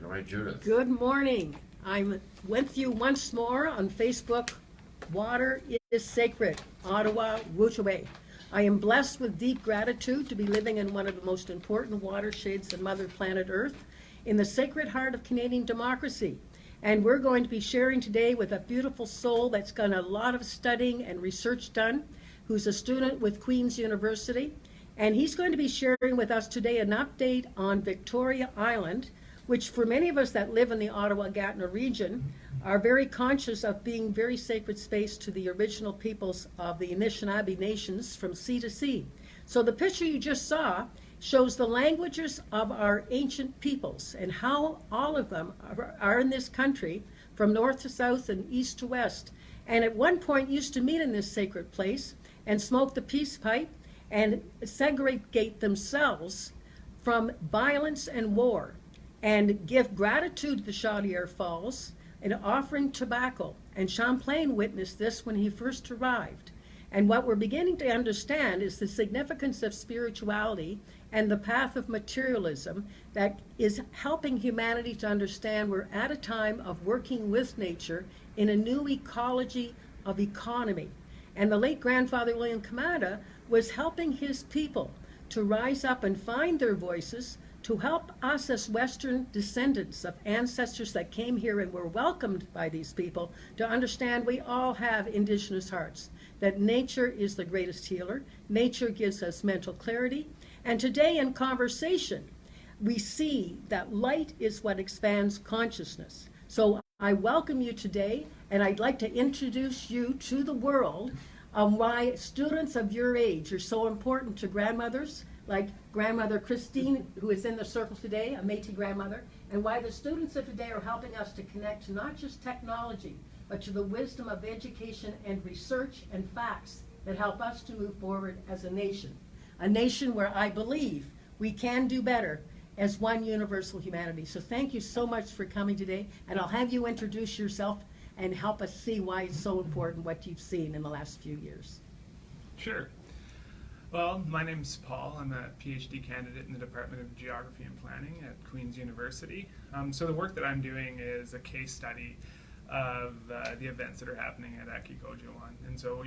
All right, Judith. Good morning. I'm with you once more on Facebook. Water is sacred, Ottawa, Outaouais. I am blessed with deep gratitude to be living in one of the most important watersheds on Mother Planet Earth, in the sacred heart of Canadian democracy. And we're going to be sharing today with a beautiful soul that's got a lot of studying and research done, who's a student with Queen's University. And he's going to be sharing with us today an update on Victoria Island, which for many of us that live in the Ottawa-Gatineau region are very conscious of being very sacred space to the original peoples of the Anishinaabe nations from sea to sea. So the picture you just saw shows the languages of our ancient peoples and how all of them are in this country from north to south and east to west. And at one point used to meet in this sacred place and smoke the peace pipe and segregate themselves from violence and war, and give gratitude to the Chaudière Falls and offering tobacco. And Champlain witnessed this when he first arrived. And what we're beginning to understand is the significance of spirituality and the path of materialism that is helping humanity to understand we're at a time of working with nature in a new ecology of economy. And the late grandfather William Kamada was helping his people to rise up and find their voices, to help us as Western descendants of ancestors that came here and were welcomed by these people to understand we all have Indigenous hearts, that nature is the greatest healer, nature gives us mental clarity, and today in conversation, we see that light is what expands consciousness. So I welcome you today, and I'd like to introduce you to the world on why students of your age are so important to grandmothers, like Grandmother Christine, who is in the circle today, a Métis grandmother, and why the students of today are helping us to connect to not just technology, but to the wisdom of education and research and facts that help us to move forward as a nation where I believe we can do better as one universal humanity. So thank you so much for coming today, and I'll have you introduce yourself and help us see why it's so important what you've seen in the last few years. Sure. Well, my name's Paul. I'm a PhD candidate in the Department of Geography and Planning at Queen's University. So the work that I'm doing is a case study of the events that are happening at Akikojuan. And so,